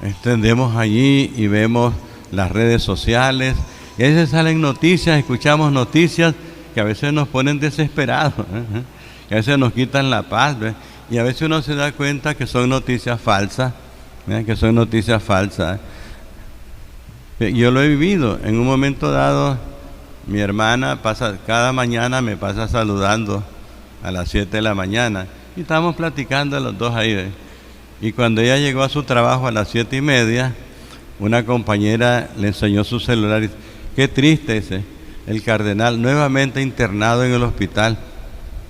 extendemos allí y vemos las redes sociales, y a veces salen noticias, escuchamos noticias que a veces nos ponen desesperados, que a veces nos quitan la paz, ¿ves? Y a veces uno se da cuenta que son noticias falsas, que son noticias falsas. Yo lo he vivido. En un momento dado, mi hermana cada mañana me pasa saludando a las 7 de la mañana, y estábamos platicando los dos ahí, ¿ves? Y cuando ella llegó a su trabajo a las 7:30, una compañera le enseñó su celular y dice: qué triste ese, el cardenal nuevamente internado en el hospital.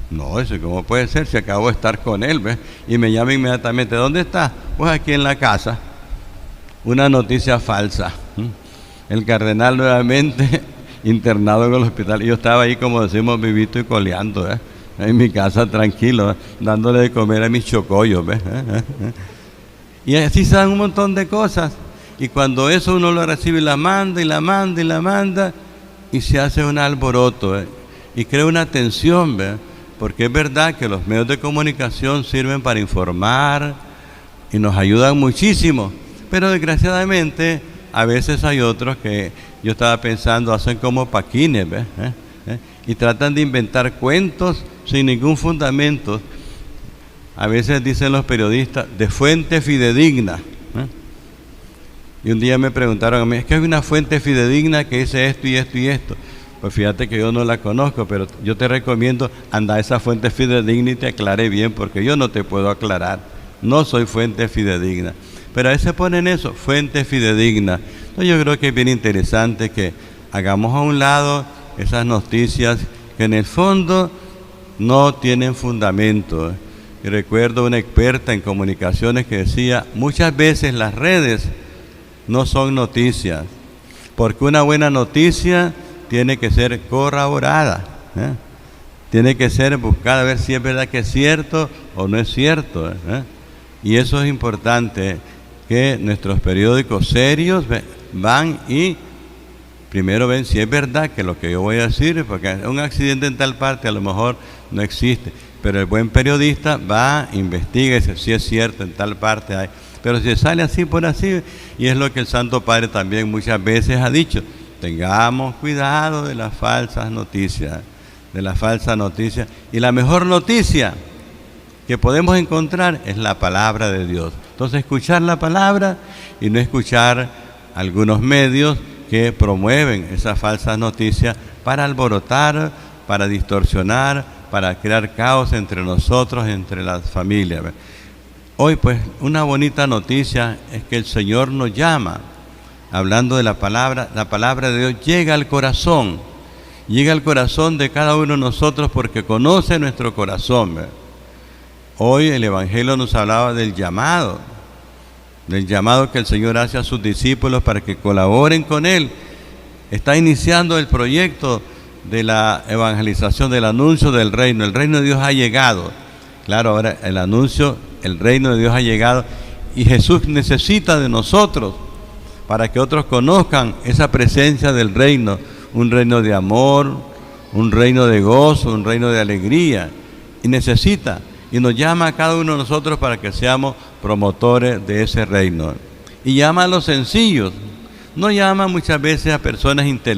No, eso ¿cómo puede ser? Si acabo de estar con él, ¿ves? Y me llama inmediatamente: ¿dónde está? Pues aquí en la casa. Una noticia falsa. El cardenal nuevamente internado en el hospital. Y yo estaba ahí, como decimos, vivito y coleando, ¿eh? En mi casa tranquilo, dándole de comer a mis chocollos, ¿ves? Y así se dan un montón de cosas. Y cuando eso uno lo recibe, la manda y la manda y la manda, y se hace un alboroto, ¿eh? Y crea una tensión, ¿ves? Porque es verdad que los medios de comunicación sirven para informar y nos ayudan muchísimo, pero desgraciadamente a veces hay otros que, yo estaba pensando, hacen como paquines, ¿ves? Y tratan de inventar cuentos sin ningún fundamento. A veces dicen los periodistas, de fuente fidedigna. Y un día me preguntaron a mí: es que hay una fuente fidedigna que dice esto y esto y esto. Pues fíjate que yo no la conozco, pero yo te recomiendo anda a esa fuente fidedigna y te aclare bien, porque yo no te puedo aclarar. No soy fuente fidedigna. Pero a veces ponen eso, fuente fidedigna. Entonces yo creo que es bien interesante que hagamos a un lado esas noticias que en el fondo no tienen fundamento. Y recuerdo una experta en comunicaciones que decía: muchas veces las redes no son noticias, porque una buena noticia tiene que ser corroborada, tiene que ser buscada a ver si es verdad que es cierto o no es cierto, y eso es importante, que nuestros periódicos serios van y primero ven si es verdad que lo que yo voy a decir, porque un accidente en tal parte a lo mejor no existe, pero el buen periodista va, investiga y dice si es cierto, en tal parte hay. Pero si sale así por así, y es lo que el Santo Padre también muchas veces ha dicho: tengamos cuidado de las falsas noticias, y la mejor noticia que podemos encontrar es la palabra de Dios. Entonces, escuchar la palabra y no escuchar algunos medios que promueven esas falsas noticias para alborotar, para distorsionar, para crear caos entre nosotros, entre las familias. Hoy, pues, una bonita noticia es que el Señor nos llama, hablando de la palabra de Dios llega al corazón de cada uno de nosotros, porque conoce nuestro corazón. Hoy el Evangelio nos hablaba del llamado que el Señor hace a sus discípulos para que colaboren con Él. Está iniciando el proyecto de la evangelización, del anuncio del reino. El reino de Dios ha llegado. Claro, ahora el reino de Dios ha llegado, y Jesús necesita de nosotros para que otros conozcan esa presencia del reino, un reino de amor, un reino de gozo, un reino de alegría, y nos llama a cada uno de nosotros para que seamos promotores de ese reino. Y llama a los sencillos, no llama muchas veces a personas intelectuales,